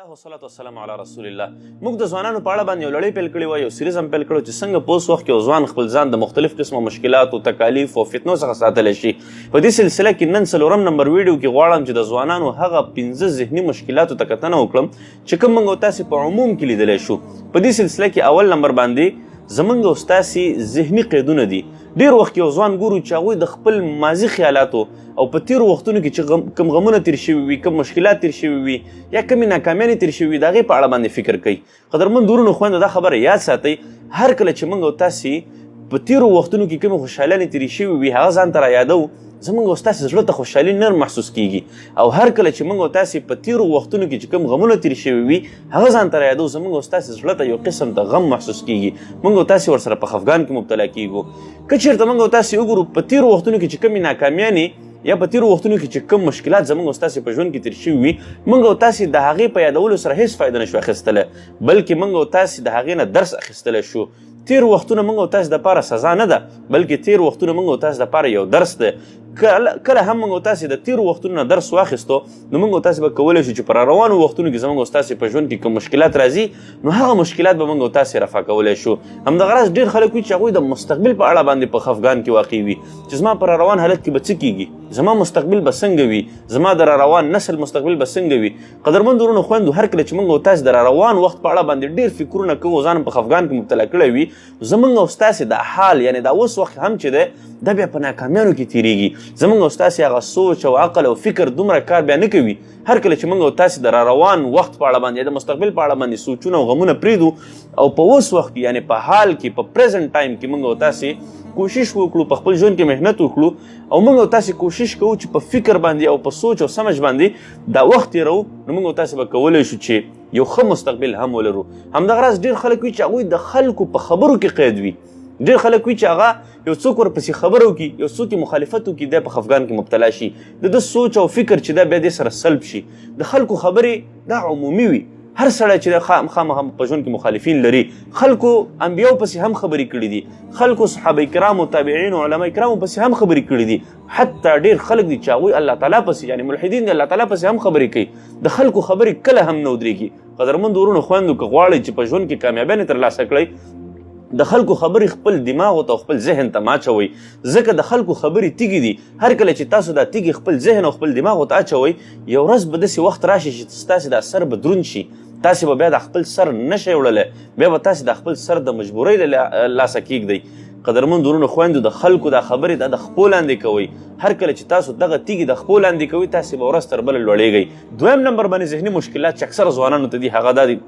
الله والصلاه والسلام علی رسول الله. موږ د ځوانانو په اړه باندې یو لړۍ پیل کړې وه، یو سیریز هم پیل کړو چې څنګه په اوس وخت کې یو ځوان خپل ځان د مختلف قسمه مشکلاتو، تکالیف او فتنو څخه ساتلی شي. په دې سلسله کې نن څلورم نمبر ویډیو کې غواړم چې د ځوانانو هغه 15 ذهني مشکلاتو ته کتنه وکړم چې کوم موږ تاسې په عموم کې لیدلی شو. په دې سلسله کې اول نمبر باندې زمونږ او ستاسې ذهني قیدونه دي. ډېر وخت یو ځوان ګورو چې هغوی د خپل ماضي خیالاتو او په تیرو وختونو کې چې کوم غمونه تیر شوي وي، کوم مشکلات تیر شوي وي یا کومې ناکامیانې تیر شوي وي د هغې په اړه باندې فکر کوي. قدرمن ورونو خویندو دا خبره یاد ساتئ، هر کله چې موږ او تاسې په تیرو وختونو کې کومې خوشحالانې تیرې شوي وي هغه ځان ته رایادو، زموږ او ستاسې زړه ته خوشحالي نر محسوس کیږي. او هر کله چې موږ او تاسې په تیرو وختونو کې چې کوم غمونه تیر شوي وي هغه ځان ته رایادو، زموږ او ستاسې زړه ته یو قسم د غم محسوس کیږي، موږ او تاسې ورسره په خفګان کې مبتلا کیږو. که چېرته موږ او تاسې وګورو په تیرو وختونو کې چې کومې ناکامیانې یا په تیرو وختونو کې چې کوم مشکلات زموږ او ستاسې په ژوند کې تیر شوي وي، موږ او تاسې د هغې په یادولو سره هېڅ فایده نشو اخیستلی، بلکې موږ او تاسې د هغې نه درس اخیستلی شو. تیر وختونه موږ او تاسې دپاره سزا نه ده، بلکې تیر وختونه موږ او تاسې دپاره یو درس دی. کله هم موږ او تاسې د تیرو وختونو نه درس واخیستو نو موږ او تاسې به کولی شو چې په راروانو وختونو کې زموږ او ستاسې په ژوند کې کوم مشکلات راځي نو هغه مشکلات به موږ او تاسې رفع کولی شو. همدغه راز ډېر خلک وي چې هغوی د مستقبل په اړه باندې په خفګان کې واقع وي چې زما په راروان حالت کې به څه کیږي، زما مستقبل به څنګه وي، زما د راروان نسل مستقبل به څنګه وي. قدرمن ورونو خویندو، هر کله چې موږ او تاسې د راروان وخت په اړه باندې ډېر فکرونه کوو، ځان په خفګان کې مبتلا کړی وي، زموږ او ستاسې د حال یعنې دا اوس وخت هم چې دی دا بیا په ناکامیانو کې تیریږي. زموږ او ستاسې هغه سوچ او عقل او فکر دومره کار بیا نه کوي. هر کله چې موږ او تاسې د راروان وخت په اړه باندې د مستقبل په اړه باندې سوچونه او غمونه پرېږدو او په اوس وخت کې یعنې په حال کې په پریزنټ ټایم کې موږ او تاسې کوشش وکړو، په خپل ژوند کې محنت وکړو او موږ او تاسې کوشش کوو چې په فکر باندې او په سوچ او سمج باندې دا وخت تېرو نو موږ او تاسې به کولی شو چې یو ښه مستقبل هم ولرو. همدغه راز ډېر خلک وي چې هغوی د خلکو په خبرو کې قید وي، ډېر خلک وي چې هغه یو څوک ورپسې خبره وکړي، یو څوک یې مخالفت وکړي، دی په خفګان کې مبتلا شي، د ده سوچ او فکر چې دا بیا دې سره سلب شي. د خلکو خبرې دا عمومي وي، هر سړی چې خامخا په ژوند کې مخالفین لري. خلکو انبیاو پسې هم خبرې کړي دي، خلکو صحابه کرامو، تابعینو، علما کرامو پسې هم خبرې کړي دي، حتی ډېر خلک دي چې هغوی الله تعالی پسې یعنې ملحدین دي الله تعالی پسې هم خبرې کوي. د خلکو خبرې کله هم نه ودرېږي. قدرمند ورونو خویندو، که غواړئ چې په ژوند کې کامیابیانې ترلاسه کړئ د خلکو خبرې خپل دماغ ته خپل ذهن ته ماچوئ، ځکه د خلکو خبرې تیږې دي. هر کله چې تاسو دا تیږې خپل ذهن او خپل دماغ ته اچوئ یو ورځ به داسې وخت راشي چې ستاسې دا سر به دروند شي، تاسې به بیا د خپل سر نشئ وړلی، بیا به تاسې د خپل سر د مجبورۍ له لاسه کیږدئ. قدرمن ورونو خویندو، د خلکو دا خبرې دا د خپو لاندې کوئ. هر کله چې تاسو دغه تیږې د خپو لاندې کوئ تاسې به ورځ تر بله لوړېږئ. دویم نمبر باندې ذهني مشکلات چې اکثره ځوانانو ته دي هغه دا دي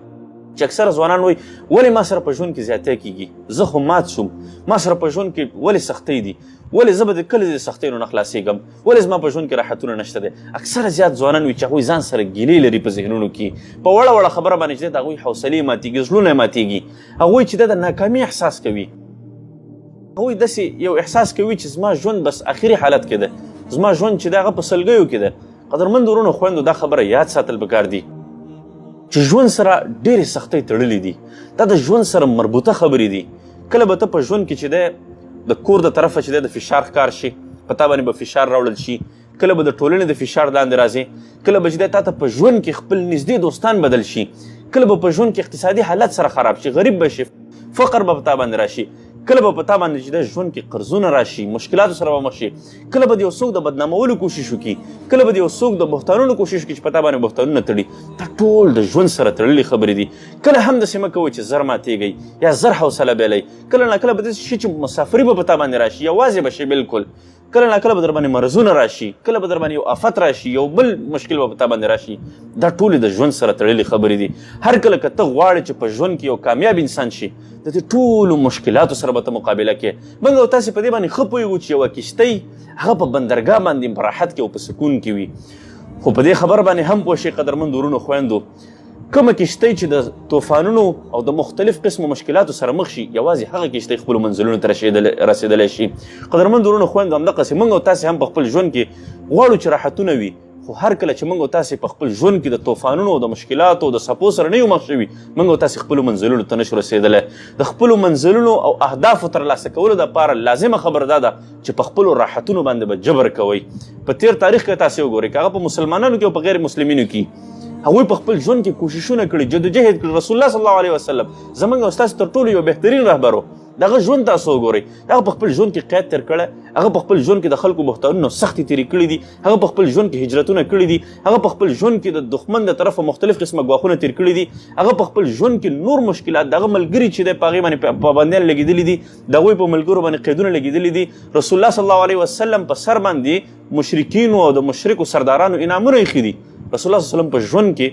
چې اکثره ځوانان وایي ولې ما سره په ژوند کې زیاتی کېږي، زه خو مات شوم، ما سره په ژوند کې ولې سختۍ دي، ولې زه به د کله د سختیو نه خلاصېږم، ولې زما په ژوند کې راحتونه نشته دی. اکثره زیات ځوانان وي چې هغوی ځان سره ګیلې لري په ذهنونو کې، په وړه وړه خبره باندې چې د هغوی حوصلې ماتېږي، زړونه یې ماتېږي، هغوی چې د ناکامي احساس کوي، هغوی داسې یو احساس کوي چې زما ژوند بس اخري حالت کې ده، زما ژوند چې د هغه په سلګیو کې ده. قدرمند ورونو خویندو، دا خبره یاد ساتل پکار دي چې ژوند سره ډېرې سختۍ تړلې دي، دا د ژوند سره مربوطه خبرې دي. کله به ته په ژوند کې چې دی د کور د طرفه چې دی د فشار ښکار شي، په تا باندې به فشار راوړل شي، کله به د ټولنې د فشار لاندې راځي، کله به چې دی تا ته په ژوند کې خپل نږدې دوستان بدل شي، کله به په ژوند کې اقتصادي حالت سره خراب شي، غریب به شي، فقر به په تا باندې راشي، کله به په تا باندې چې د ژوند کې قرضونه راشي، مشکلاتو سره به مخ شي، کله به د یو څوک د بدنامولو کوشش وکړي، کله به د یو څوک د بهتانونو کوشش وکړي چې په تا باندې بهتانونه تړي. دا ټول د ژوند سره تړلې خبرې دي. کله هم داسې مه کوئ چې زر ماتېږئ یا زر حوصله بایلئ. کله نه کله به داسې شي چې مسافري به په تا باندې راشي، یوازې به شي بالکل، کله نه کله به در باندې مرضونه راشي، کله به در باندې یو آفت راشي، یو بل مشکل به په تا باندې راشي. دا ټولې د ژوند سره تړلې خبرې دي. هر کله که ته غواړې چې په ژوند کې یو کامیاب انسان شي د دې ټولو مشکلاتو سره به ته مقابله کې. موږ او تاسې په دې باندې ښه پوهېږو چې یوه کښتۍ هغه په بندرګاه باندې په راحت کې او په سکون کې وي، خو په دې خبر باندې هم پوه شئ قدرمند ورونو خویندو، کومه کښتۍ چې د طوفانونو او د مختلف قسمو مشکلاتو سره مخ شي یوازې هغه کښتۍ خپلو منزلونو ته رسېدلی شي. قدرمند ورونو خویندو، همدقسې موږ او تاسې هم په خپل ژوند کې غواړو چې راحتونه وي، خو هر کله چې موږ او تاسې په خپل ژوند کې د طوفانونو او د مشکلاتو او د څپو سره نه یو مخ شوي، موږ او تاسې خپلو منزلونو ته نشو رسېدلی. د خپلو منزلونو او اهدافو ترلاسه کولو دپاره لازمه خبره دا ده چې په خپلو راحتونو باندې به جبر کوئ. په تیر تاریخ کې تاسې وګورئ، که هغه په مسلمانانو کې او په غیر مسلمینو کې، هغوی په خپل ژوند کې کوششونه کړي، جدوجهد کړي. رسول الله صلی الله علیه وسلم زموږ او ستاسو تر ټولو یو بهترین رهبر و. دغه ژوند تاسو وګورئ، هغه په خپل ژوند کې قید تېر کړی، هغه په خپل ژوند کې د خلکو بهترونو سختې تېرې کړي دي، هغه په خپل ژوند کې هجرتونه کړي دي، هغه په خپل ژوند کې د دښمن د طرفه مختلف قسمه ګواښونه تېر کړي دي، هغه په خپل ژوند کې نور مشکلات، دغه ملګري چې دی په هغې باندې پابندیان لګېدلي دي، د هغوی په ملګرو باندې قیدونه لګېدلي دي. رسول الله صلی الله علیه وسلم په سر باندې مشرکینو او د مشرکو سردارانو انعامونه ایښي دي. رسول الله صلی الله علیه وسلم په ژوند کې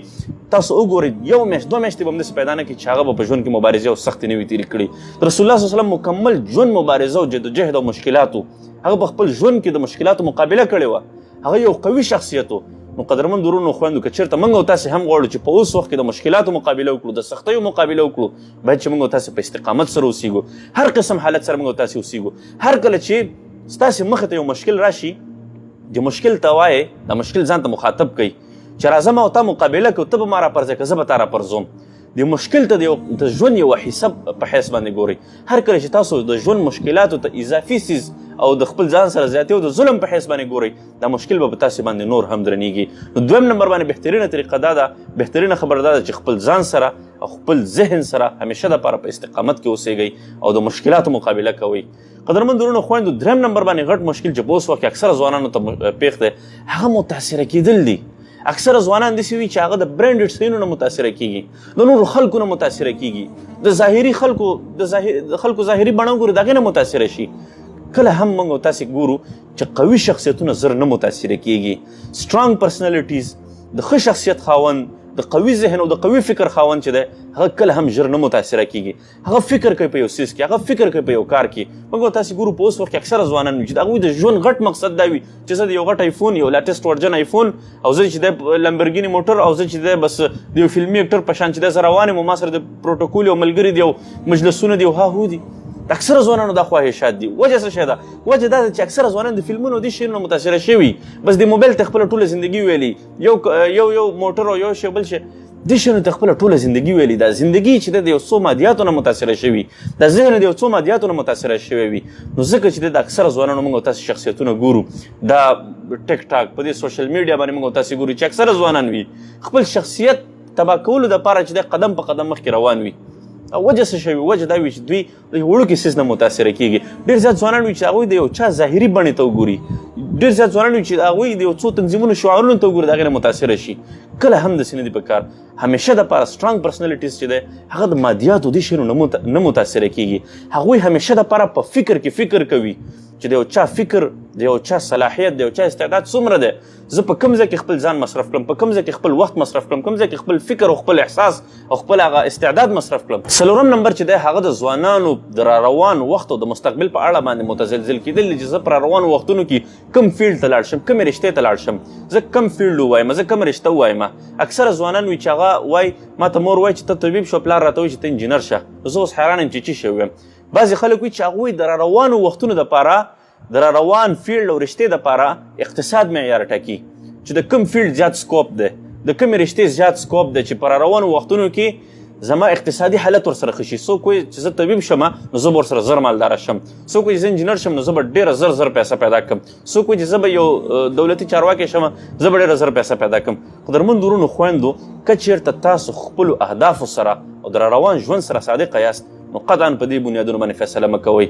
تاسو وګورئ، یو میاشت 2 میاشتې به همداسې پیدا نه کړي چې هغه به په ژوند کې مبارزې او سختې نه وي تېرې کړي. رسول الله صلی الله علیه وسلم مکمل ژوند مبارزه او جدوجهد او مشکلاتو، هغه په خپل ژوند کې د مشکلاتو مقابله کړې وه. هغه یو قوي شخصیت و. نو قدرمن ورونو خویندو، که چېرته موږ او تاسې هم غواړو چې په اوس وخت کې د مشکلاتو مقابله وکړو، د سختیو مقابله وکړو، باید چې موږ او تاسې په استقامت سره اوسیږو، هر قسم حالت سره موږ او تاسې اوسیږو. هر کله چې ستاسې مخې ته یو مشکل راشي، د مشکل ته وایې، د مشکل ځان ته مخاطب کوي چې راځه ما او تا مقابله کوو، ته به ما راپرځې که زه به تا راپرځوم. د مشکل ته د ژوند یوه حصه په حیث باندې ګورئ. هر کله چې تاسو د ژوند مشکلاتو ته اضافي څیز او د خپل ځان سره زیاتې او د ظلم په حیث باندې ګورئ، دا مشکل به په تاسې باندې نور هم درنیږي. نو دویم نمبر باندې بهترینه طریقه دا ده، بهترینه خبره دا ده چې خپل ځان سره او خپل ذهن سره همیشه دپاره په استقامت کې اوسیږئ او د مشکلاتو مقابله کوئ. قدرمن ورونو خویندو، دریم نمبر باندې غټ مشکل چې په اوس وخت کې اکثره ځوانانو ته پیښ دی، هغه متاثره کېدل دي. اکثره ځوانان داسې وي چې هغه د برانډډ شیانو نه متاثره کېږي، د نورو خلکو نه متاثره کېږي، د ظاهري خلکو د خلکو ظاهري بڼه وګوري، د هغې نه متاثره شي. کله هم موږ او تاسې ګورو چې قوي شخصیتونه زر نه متاثره کېږي. سټرانګ پرسنالټیز، د ښه شخصیت خاوند، د قوي ذهن او د قوي فکر خاوند چې دی، هغه کله هم ژر نه متاثره کېږي. هغه فکر کوي په یو څیز کې، هغه فکر کوي په یو کار کې. موږ او تاسې ګورو په اوس وخت کې اکثره ځوانان وي چې د هغوی د ژوند غټ مقصد دا وي چې زه د یو غټ آیفون، یو لیټسټ ورجن آیفون، او زه چې دی لمبرګیني موټر، او زه چې دی بس د یو فلمي اکټر په شان چې دی زه روان یم، ما سره د پروټوکول یو ملګري دي او مجلسونه دي او هاهو دي. د اکثره ځوانانو دا خواهشات دي. وجه څه شی ده؟ وجه دا ده چې اکثره ځوانان د فلمونو دې شیانو نه متاثره شوي، بس د موبایل ته خپله ټوله زندګي ویلي، یو موټر او یو شی بل شی، دې شیانو ته خپله ټوله زندګي ویلي. دا زندګي چې د یو څو مادیاتو نه متاثره شوي، دا ذهن د یو څو مادیاتو نه متاثره شوی وي. نو ځکه چې د اکثره ځوانانو موږ او تاسې شخصیتونه ګورو، دا ټیک ټاک په دې سوشل میډیا باندې موږ او تاسې ګورو چې اکثره ځوانان وي خپل شخصیت تباه کولو دپاره چې دی قدم په قدم مخکې روان وي. وجه څه شوي؟ وجه دا وي چې دوی د وړوکي څیز نه متاثره کېږي. ډېر زیات ځوانان وي چې هغوی د یو چا ظاهري بڼې ته وګوري، ډېر زیات ځوانان وي چې هغوی د یو څو تنظیمونو شعارونو ته وګوري، د هغې نه متاثره شي. کله هم داسې نه دي په کار. همیشه دپاره سټرانګ پرسنالټیز چې دی، هغه د مادیاتو دې شیانو نه متاثره کېږي. هغوی همیشه دپاره په فکر کې فکر کوي چې د یو چا فکر، د یو چا صلاحیت، د یو چا استعداد څومره دی، زه په کوم ځای کې خپل ځان مصرف کړم، په کوم ځای کې خپل وخت مصرف کړم، کوم ځای کې خپل فکر او خپل احساس او خپل هغه استعداد مصرف کړم. څلورم نمبر چې دی، هغه د ځوانانو د راروان وخت او د مستقبل په اړه باندې متزلزل کېدل دي چې زه په راروانو وختونو کې کوم فیلډ ته لاړ شم، کومې رشتې ته لاړ شم، زه کوم فیلډ ووایم، زه کوم رشته ووایم. اکثره ځوانان وي چې هغه وایي، ما ته مور وایي چې ته طبیب شو، پلار راته وایي چې ته انجینر شه. زه اوس حیران یم چې څه شی ویم. بعضې خلک وایي چې هغوی د راروانو وختونو دپاره، د راروان فیلډ او رشتې دپاره اقتصاد معیار ټاکي چې د کوم فیلډ زیات سکوپ دی، د کومې رشتې زیات سکوپ دی چې په راروانو وختونو کې زما اقتصادي حالت ورسره ښه شي. څوک وایي چې زه طبیب شم نو زه به ورسره زر مالداره شم، څوک وایي چې زه انجینر شم نو زه به ډېره زر پیسه پیدا کړم، څوک وایي چې زه به یو دولتي چارواکی شم، زه به ډېره زر پیسه پیدا کړم. قدرمن ورونو خویندو، که چېرته تاسو خپلو اهدافو سره او د راروان ژوند سره صادقه یاست، نو قطعا په دې بنیادونو باندې فیصله مه کوئ.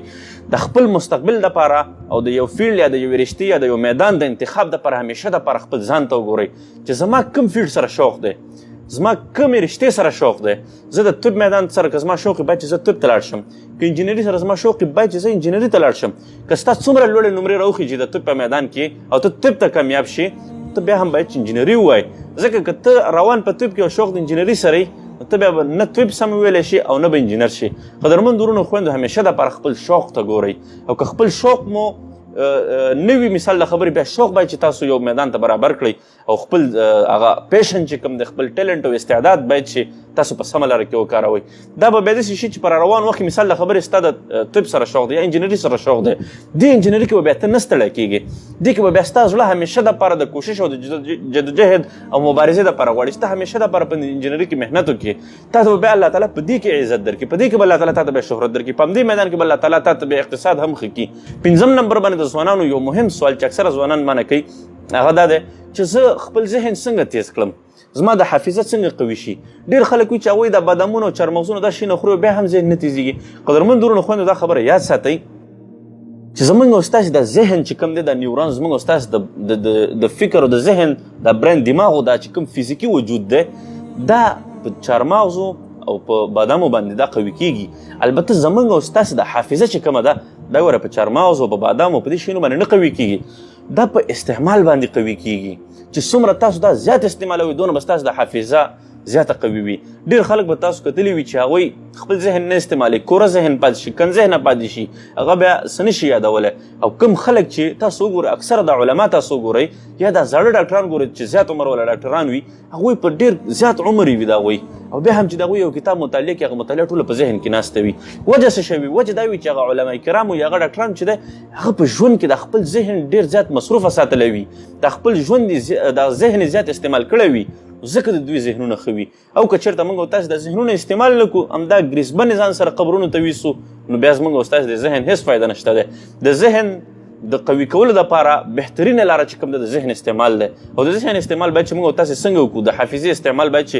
د خپل مستقبل دپاره او د یو فیلډ یا د یوې رشتې یا د یو میدان د انتخاب دپاره همیشه دپاره خپل ځان ته وګورئ چې زما کوم فیلډ سره شوق دی، زما کومې رشتې سره شوق دی. زه د طب میدان سره که زما شوق باید چې زه طب ته لاړ شم، که انجینري سره زما شوق باید چې زه انجینري ته لاړ شم. که ستا څومره لوړې نمرې راوخیږي د طب په میدان کې او ته طب ته کامیاب شي، ته بیا هم باید چې انجینري ووایې. ځکه که ته روان په طب کې او شوق د انجینري سره ته بیا به نه طب سم ویلی شي او نه به انجینر شي. قدرمن ورونو خویندو، همیشه دپاره خپل شوق ته ګورئ، او که خپل شوق مو نوي مثال د خبرې، بیا شوق باید چې تاسو یو میدان ته برابر کړئ او خپل هغه پیشن چې کوم د خپل ټیلنټ او استعداد باید چې تاسو په سمه لاره کې وکاروئ. دا به بیا داسې شي چې په روان وخت کې مثال د خبرې ستا د طب سره شوق دی یا انجینري سره شوق دی، دې انجینري کې به بیا ته نه ستړی کېږي، دې کې به بیا ستا زړه همیشه دپاره د کوشش او د جدوجهد او مبارزې دپاره غواړي چې ته همیشه دپاره په انجینري کې محنت وکړې. تا ته به بیا الله تعالی په دې کې عزت درکړي، په دې کې به الله تعالی تا ته بیا شهرت درکړي، په همدې میدان کې به الله تعالی تا ته بیا اقتصاد هم ښه کړي. پنځم نمبر باندې د ځوانانو یو مهم سوال چې اکثره ځوانان مانه کوي، هغه دا دی چې زه خپل ذهن څنګه تیز کړم، زما د حافظه څنګه قوي شي. ډېر خلک وایي چې هغوی د بادامونو او چارمغزونو دا شي نه خوري بیا هم ذهن نه تیزېږي. قدرمن ورونو خویندو دا خبره یاد ساتئ چې زمونږ او ستاسې د ذهن چې کوم دی د نیورون زمونږ او ستاسې د فکر او د ذهن د برین دماغ دا چې کوم فزیکي وجود دی دا په چارمغزو او په بادامو باندې دا قوي کېږي. البته زمونږ او ستاسې د حافظه چې کومه ده دا وره په چارمغزو په بادامو په دې شیانو باندې نه قوي کېږي، دا په استعمال باندې قوي کېږي. چې څومره تاسو دا زیات استعمالوئ دونه به ستاسو د حافظه زیاته قوي وي. ډېر خلک به تاسو کتلي وي چې هغوی خپل ذهن نه استعمالوي، کوره ذهن پاتې شي، کن ذهنه پاتې شي، هغه بیا څه نشي یادولی. او کوم خلک چې تاسو وګورئ اکثره د علما تاسو وګورئ یا د زاړه ډاکټران ګورئ چې زیات عمر والا ډاکټران وي هغوی په ډېر زیات عمر وي د هغوی، او بیا هم چې د هغوی یو کتاب مطالعه کوي هغه مطالعه ټوله په ذهن کې ناسته وي. وجه څه شی وي؟ وجه دا وي چې هغه علما کرامو یا هغه ډاکټران چې دی هغه په ژوند کې د خپل ذهن ډېر زیات مصروفه ساتلی وي، د خپل ژوند د ذهن زیات استعمال کړی وي، ځکه د دوی ذهنونه ښه وي. او که چېرته موږ او تاسې د ذهنونه استعمال نه کړو همدا ګریسبن ځان سره قبرونو ته ویسو نو بیا زموږ او ستاسې د ذهن هېڅ فایده نشته دی. د ذهن د قوي کولو دپاره بهترینه لاره چې کوم ده د ذهن استعمال دی. او د ذهن استعمال باید چې موږ او تاسې څنګه وکړو؟ د حافظې استعمال باید چې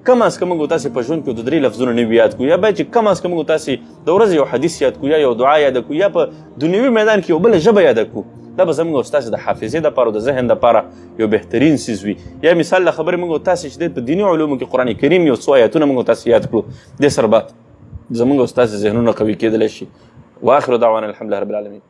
کم از کم موږ او تاسې په ژوند کې د 3 لفظونه نوي یاد کړو، یا باید چې کم از کم موږ او تاسې د ورځې یو حدیث یاد کړو، یا یو دعا یاد کړو، یا په دنیوي میدان کې یو بله ژبه یاد کړو. دا به زموږ او ستاسې د حافظې دپاره او د ذهن دپاره یو بهترین څیز وي. یا مثال له خبرې موږ او تاسې چې دی په دیني علومو کې قرآن کریم یو څو آیتونه موږ او تاسې یاد کړو، دې سره به زموږ او ستاسې ذهنونه قوي کېدلی شي. واخر دعوانا الحمد لله رب العالمین.